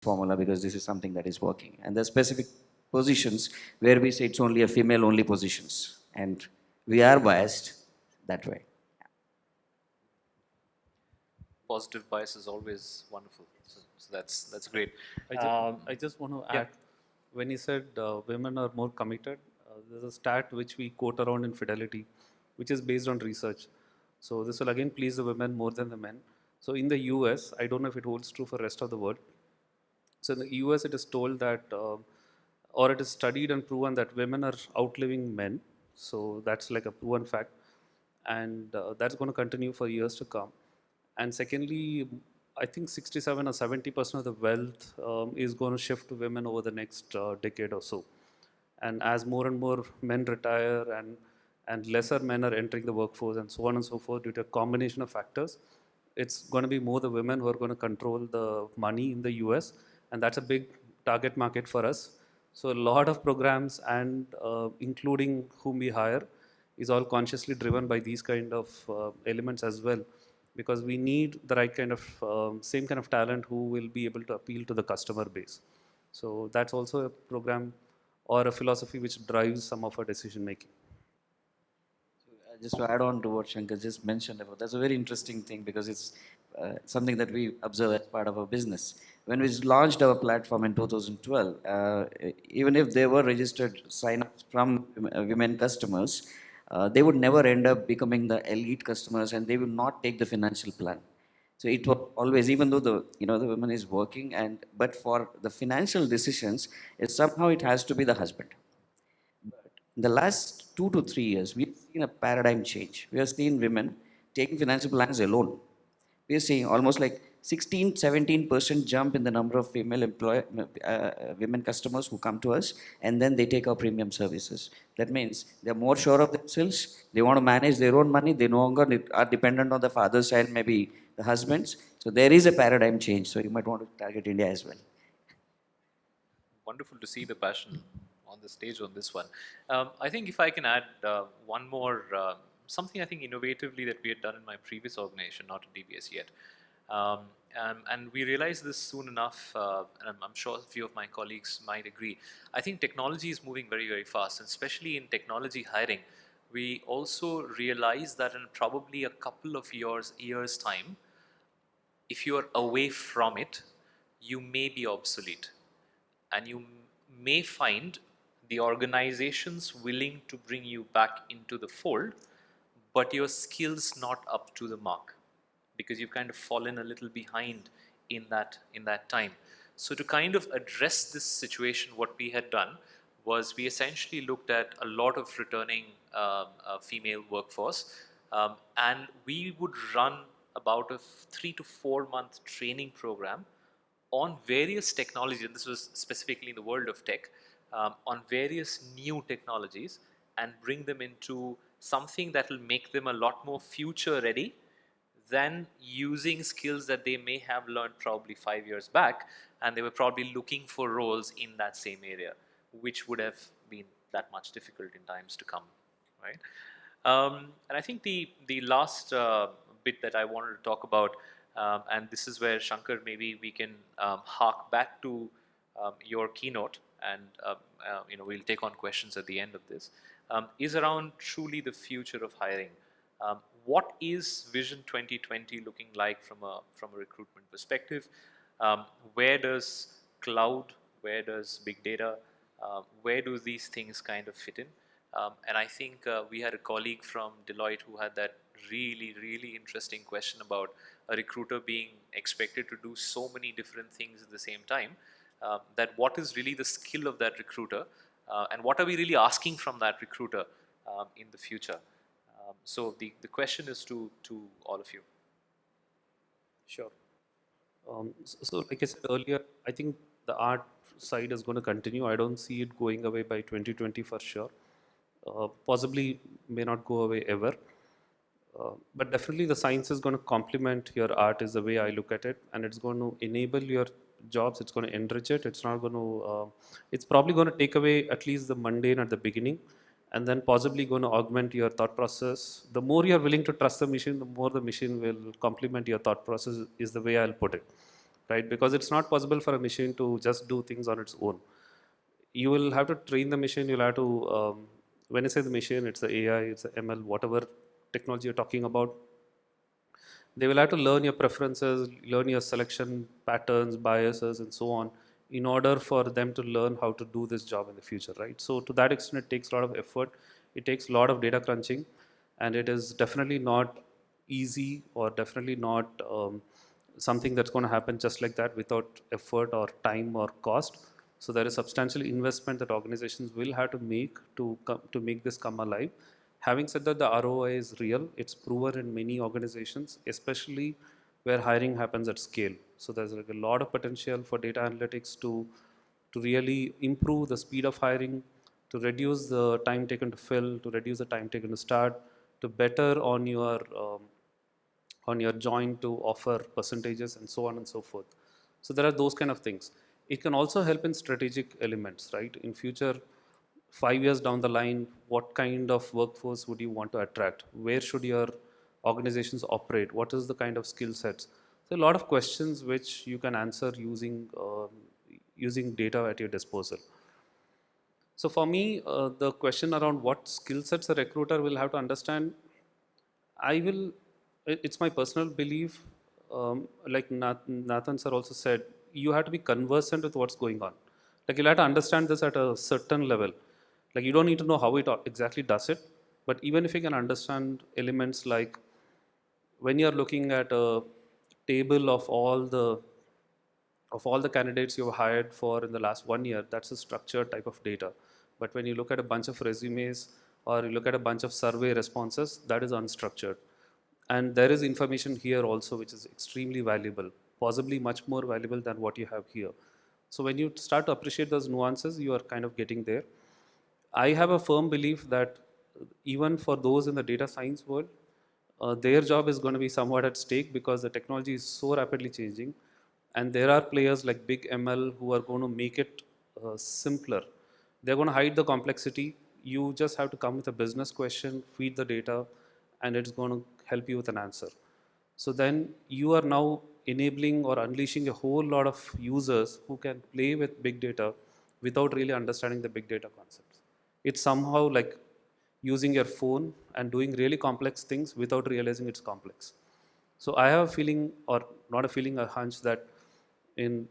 formula because this is something that is working. And there are specific positions where we say it's only a female only positions. And we are biased that way. Positive bias is always wonderful. So that's great. I just want to add, when you said women are more committed, there's a stat which we quote around in Fidelity, which is based on research. So this will again please the women more than the men. So in the US, I don't know if it holds true for the rest of the world. So in the US, it is told that, or it is studied and proven that women are outliving men. So that's like a proven fact. And that's going to continue for years to come. And secondly, I think 67 or 70% of the wealth is going to shift to women over the next decade or so. And as more and more men retire and lesser men are entering the workforce and so on and so forth due to a combination of factors, it's going to be more the women who are going to control the money in the US, and that's a big target market for us. So a lot of programs and including whom we hire is all consciously driven by these kind of elements as well, because we need the right kind of same kind of talent who will be able to appeal to the customer base. So that's also a program or a philosophy which drives some of our decision making. Just to add on to what Shankar just mentioned about, that's a very interesting thing because it's something that we observe as part of our business. When we launched our platform in 2012, even if they were registered sign-ups from women customers, they would never end up becoming the elite customers and they will not take the financial plan. So it was always, even though the the woman is working, but for the financial decisions, somehow it has to be the husband. In the last 2 to 3 years, we've seen a paradigm change. We have seen women taking financial plans alone. We are seeing almost like 16, 17% jump in the number of female women customers who come to us, and then they take our premium services. That means they're more sure of themselves. They want to manage their own money. They no longer are dependent on the father's side, maybe the husband's. So there is a paradigm change. So you might want to target India as well. Wonderful to see the passion on the stage on this one. I think if I can add one more, something I think innovatively that we had done in my previous organization, not at DBS yet. And we realized this soon enough, and I'm sure a few of my colleagues might agree. I think technology is moving very, very fast, and especially in technology hiring, we also realize that in probably a couple of years time, if you're away from it, you may be obsolete. And you may find the organizations willing to bring you back into the fold, but your skills not up to the mark because you've kind of fallen a little behind in that time. So to kind of address this situation, what we had done was we essentially looked at a lot of returning female workforce, and we would run about a 3 to 4 month training program on various technologies, and this was specifically in the world of tech, on various new technologies, and bring them into something that will make them a lot more future ready than using skills that they may have learned probably 5 years back, and they were probably looking for roles in that same area, which would have been that much difficult in times to come, right? And I think the last bit that I wanted to talk about, and this is where Shankar, maybe we can hark back to your keynote, and we'll take on questions at the end of this, is around truly the future of hiring. What is Vision 2020 looking like from a recruitment perspective? Where does cloud, where does big data, where do these things kind of fit in? And I think we had a colleague from Deloitte who had that really, really interesting question about a recruiter being expected to do so many different things at the same time, that what is really the skill of that recruiter, and what are we really asking from that recruiter in the future? So the question is to all of you. Sure. So like I said earlier, I think the art side is going to continue. I don't see it going away by 2020 for sure. Possibly may not go away ever. But definitely the science is going to complement your art is the way I look at it, and it's going to enable your jobs, it's going to enrich it, it's not going to, it's probably going to take away at least the mundane at the beginning, and then possibly going to augment your thought process. The more you're willing to trust the machine, the more the machine will complement your thought process, is the way I'll put it. right? Because it's not possible for a machine to just do things on its own. You will have to train the machine, you'll have to, when I say the machine, it's the AI, it's the ML, whatever technology you're talking about. They will have to learn your preferences, learn your selection patterns, biases, and so on, in order for them to learn how to do this job in the future, right? So to that extent, it takes a lot of effort. It takes a lot of data crunching, and it is definitely not easy, or definitely not something that's going to happen just like that without effort or time or cost. So there is substantial investment that organizations will have to make to make this come alive. Having said that, the ROI is real. It's proven in many organizations, especially where hiring happens at scale. So there's like a lot of potential for data analytics to really improve the speed of hiring, to reduce the time taken to fill, to reduce the time taken to start, to better on your join to offer percentages, and so on and so forth. So there are those kind of things. It can also help in strategic elements, right? In future, 5 years down the line, what kind of workforce would you want to attract? Where should your organizations operate? What is the kind of skill sets? So a lot of questions which you can answer using data at your disposal. So for me, the question around what skill sets a recruiter will have to understand, it's my personal belief, like Nathan sir also said, you have to be conversant with what's going on. Like you'll have to understand this at a certain level. Like you don't need to know how it exactly does it, but even if you can understand elements like when you're looking at a table of all the candidates you've hired for in the last 1 year, that's a structured type of data. But when you look at a bunch of resumes or you look at a bunch of survey responses, that is unstructured. And there is information here also which is extremely valuable, possibly much more valuable than what you have here. So when you start to appreciate those nuances, you are kind of getting there. I have a firm belief that even for those in the data science world, their job is going to be somewhat at stake because the technology is so rapidly changing, and there are players like big ML who are going to make it simpler. They're going to hide the complexity. You just have to come with a business question, feed the data, and it's going to help you with an answer. So then you are now enabling or unleashing a whole lot of users who can play with big data without really understanding the big data concepts. It's somehow like using your phone and doing really complex things without realizing it's complex. So I have a feeling, or not a feeling, a hunch that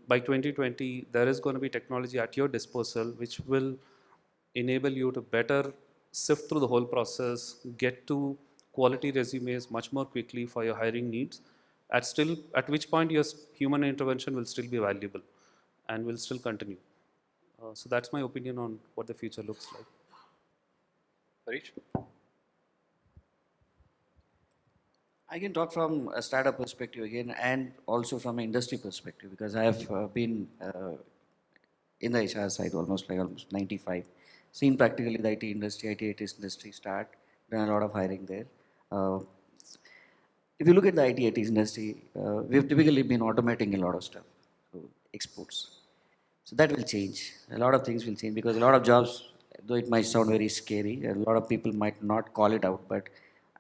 by 2020 there is going to be technology at your disposal which will enable you to better sift through the whole process, get to quality resumes much more quickly for your hiring needs, at which point your human intervention will still be valuable and will still continue. So that's my opinion on what the future looks like. Harish? I can talk from a startup perspective again, and also from an industry perspective, because I have been in the HR side almost 95, seen practically the IT industry, IT industry start, done a lot of hiring there. If you look at the IT industry, we've typically been automating a lot of stuff, so exports. So that will change. A lot of things will change because a lot of jobs, though it might sound very scary, a lot of people might not call it out, but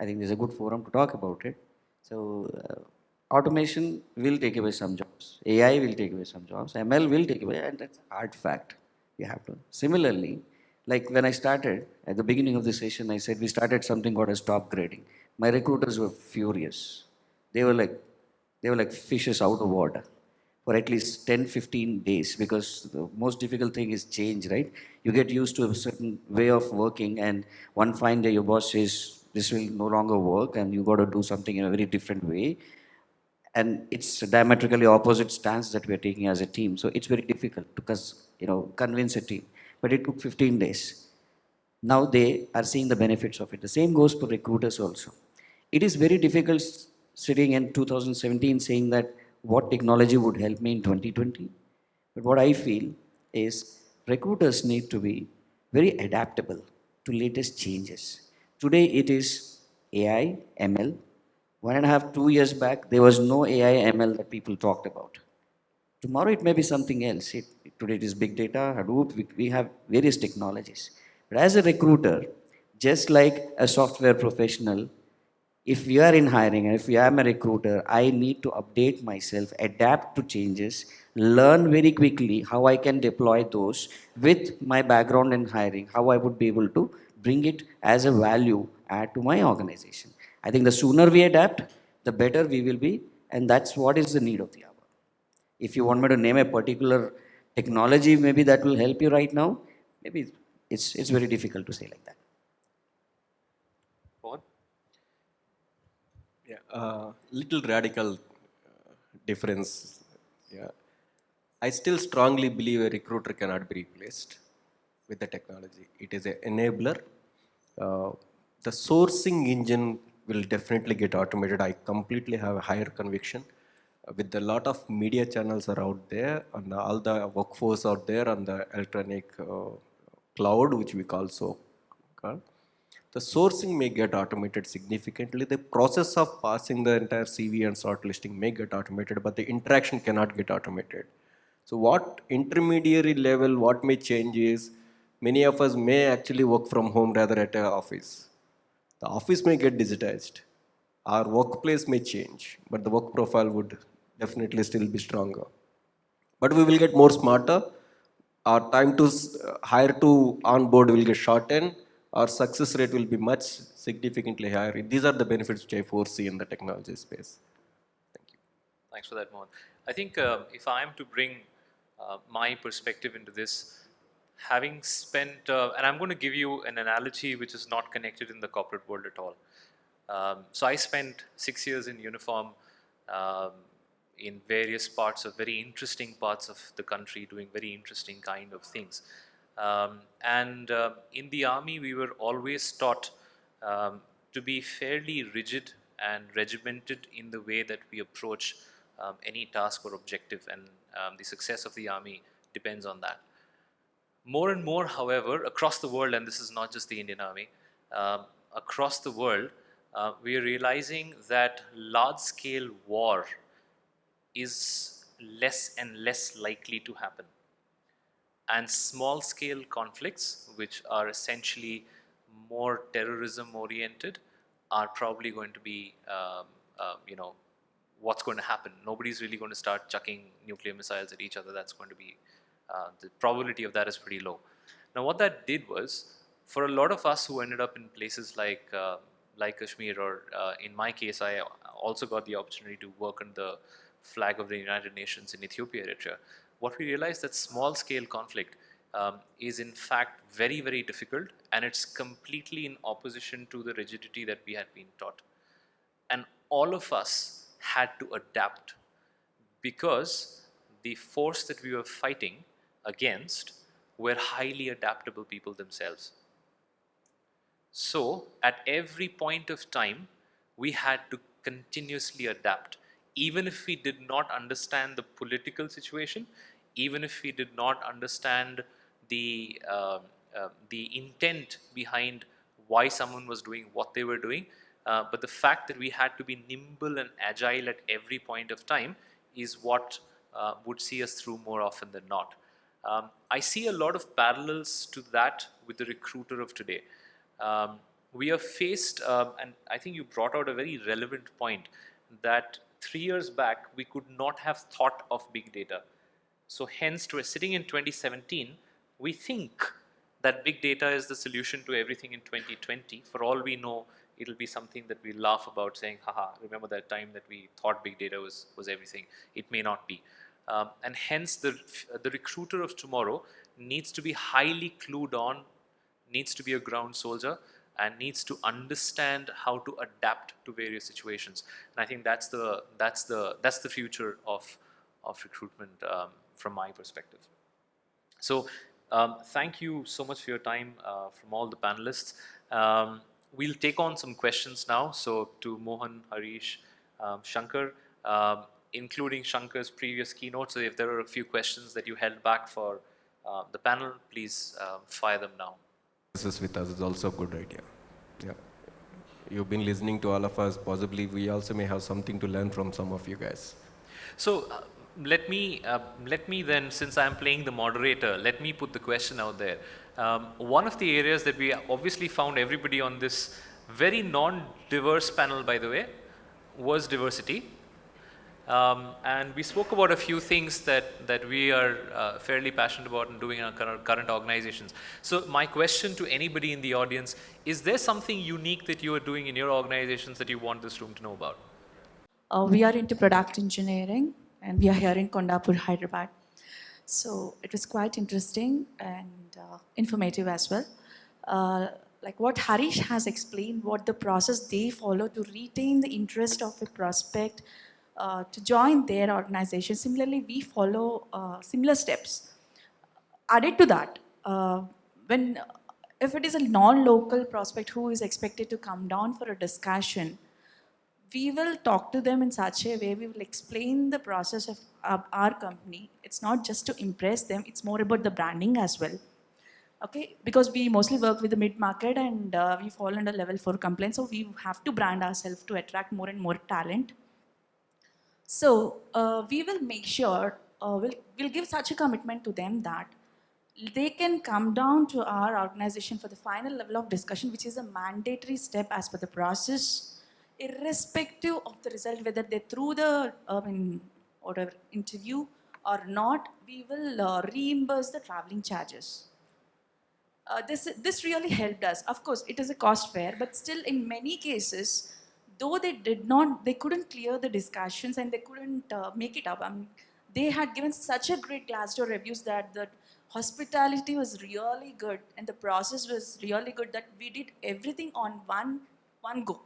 I think there's a good forum to talk about it. So automation will take away some jobs. AI will take away some jobs. ML will take away, and that's a hard fact. You have to. Similarly, like when I started, at the beginning of the session, I said we started something called as top grading. My recruiters were furious. They were like fishes out of water for at least 10, 15 days, because the most difficult thing is change, right? You get used to a certain way of working, and one fine day your boss says, this will no longer work, and you got to do something in a very different way. And it's a diametrically opposite stance that we're taking as a team. So it's very difficult to convince a team. But it took 15 days. Now they are seeing the benefits of it. The same goes for recruiters also. It is very difficult sitting in 2017 saying that what technology would help me in 2020. But what I feel is recruiters need to be very adaptable to latest changes. Today it is AI, ML. 1.5, 2 years back, there was no AI, ML that people talked about. Tomorrow it may be something else. Today it is big data, Hadoop, we have various technologies. But as a recruiter, just like a software professional, if we are in hiring and if I am a recruiter, I need to update myself, adapt to changes, learn very quickly how I can deploy those with my background in hiring, how I would be able to bring it as a value add to my organization. I think the sooner we adapt, the better we will be, and that's what is the need of the hour. If you want me to name a particular technology, maybe that will help you right now, maybe it's very difficult to say like that. Mohan? Yeah, little radical difference. Yeah, I still strongly believe a recruiter cannot be replaced with the technology. It is an enabler. Uh, the sourcing engine will definitely get automated. I completely have a higher conviction. With a lot of media channels are out there, and all the workforce out there on the electronic cloud, which we call so called, the sourcing may get automated significantly. The process of passing the entire CV and shortlisting may get automated, but the interaction cannot get automated. So what intermediary level, what may change is, many of us may actually work from home rather at an office. The office may get digitized. Our workplace may change, but the work profile would definitely still be stronger. But we will get more smarter. Our time to hire to onboard will get shortened. Our success rate will be much significantly higher. These are the benefits which I foresee in the technology space. Thanks for that, Mohan. I think if I am to bring my perspective into this, having spent, and I'm going to give you an analogy which is not connected in the corporate world at all. So I spent 6 years in uniform um, in various parts of very interesting parts of the country, doing very interesting kind of things. And in the army, we were always taught to be fairly rigid and regimented in the way that we approach any task or objective, and the success of the army depends on that. More and more, however, across the world, and this is not just the Indian Army, across the world, we are realizing that large-scale war is less and less likely to happen. And small-scale conflicts, which are essentially more terrorism-oriented, are probably going to be, what's going to happen. Nobody's really going to start chucking nuclear missiles at each other. That's going to be, the probability of that is pretty low. Now, what that did was, for a lot of us who ended up in places like Kashmir, or in my case, I also got the opportunity to work on the flag of the United Nations in Ethiopia, Eritrea. What we realized that small-scale conflict is in fact very, very difficult, and it's completely in opposition to the rigidity that we had been taught. And all of us had to adapt, because the force that we were fighting against were highly adaptable people themselves. So at every point of time, we had to continuously adapt. Even if we did not understand the political situation, even if we did not understand the intent behind why someone was doing what they were doing, but the fact that we had to be nimble and agile at every point of time is what would see us through more often than not. I see a lot of parallels to that with the recruiter of today. We are faced, and I think you brought out a very relevant point, that 3 years back we could not have thought of big data. So hence, we're sitting in 2017, we think that big data is the solution to everything in 2020. For all we know, it'll be something that we laugh about, saying, haha, remember that time that we thought big data was everything. It may not be. And hence, the recruiter of tomorrow needs to be highly clued on, needs to be a ground soldier, and needs to understand how to adapt to various situations. And I think that's the future of recruitment from my perspective. So thank you so much for your time from all the panelists. We'll take on some questions now. So to Mohan, Harish, Shankar, including Shankar's previous keynote. So if there are a few questions that you held back for the panel, please fire them now. This with us is also a good idea. Yeah. You've been listening to all of us. Possibly we also may have something to learn from some of you guys. So let me then, since I'm playing the moderator, let me put the question out there. One of the areas that we obviously found everybody on this Very non-diverse panel, by the way, was diversity. And we spoke about a few things that we are fairly passionate about and doing in our current organizations. So my question to anybody in the audience, is there something unique that you are doing in your organizations that you want this room to know about? We are into product engineering, and we are here in Kondapur, Hyderabad. So it was quite interesting and informative as well. Like what Harish has explained, what the process they follow to retain the interest of a prospect to join their organization. Similarly, we follow similar steps. Added to that, when if it is a non-local prospect who is expected to come down for a discussion, we will talk to them in such a way, we will explain the process of our company. It's not just to impress them, it's more about the branding as well. Okay, because we mostly work with the mid-market and we fall under level 4 compliance, so we have to brand ourselves to attract more and more talent. So we will make sure, we'll give such a commitment to them that they can come down to our organization for the final level of discussion, which is a mandatory step as per the process, irrespective of the result, whether they're through the whatever interview or not, we will reimburse the traveling charges. This really helped us. Of course, it is a cost fair, but still in many cases, though they couldn't clear the discussions and they couldn't make it up. They had given such a great Glassdoor reviews that the hospitality was really good and the process was really good that we did everything on one go.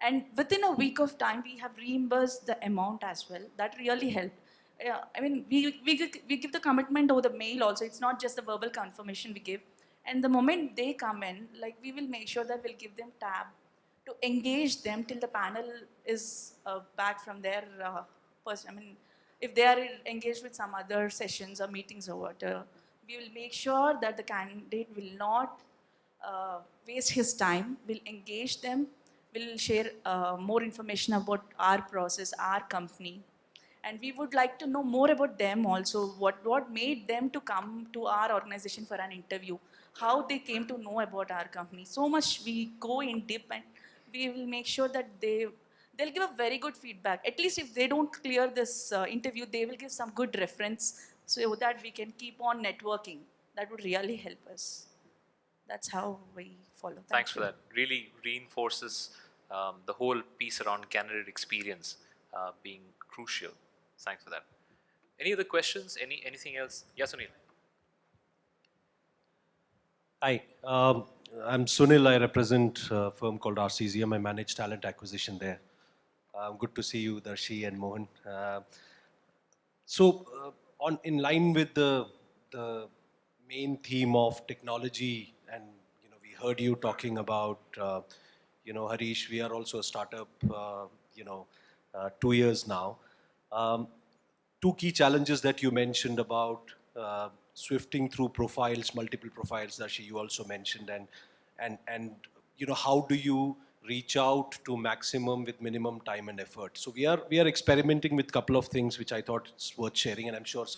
And within a week of time, we have reimbursed the amount as well. That really helped. I mean, we give the commitment over the mail also. It's not just the verbal confirmation we give. And the moment they come in, like we will make sure that we'll give them tab to engage them till the panel is back from their person. I mean, if they are engaged with some other sessions or meetings or whatever, we will make sure that the candidate will not waste his time, will engage them, will share more information about our process, our company. And we would like to know more about them also, what made them to come to our organization for an interview, how they came to know about our company. So much we go in deep and we will make sure that they'll give a very good feedback. At least if they don't clear this interview, they will give some good reference so that we can keep on networking. That would really help us. That's how we follow. Thanks for that. Really reinforces the whole piece around candidate experience being crucial. Thanks for that. Any other questions? Anything else? Yes, Sunil. Hi, I'm Sunil. I represent a firm called RCZM. I manage talent acquisition there. Good to see you, Darshi and Mohan. In line with the main theme of technology, and we heard you talking about Harish. We are also a startup. 2 years now. Two key challenges that you mentioned about swifting through profiles, multiple profiles, Darshi, you also mentioned, and how do you reach out to maximum with minimum time and effort? So we are experimenting with a couple of things which I thought it's worth sharing, and I'm sure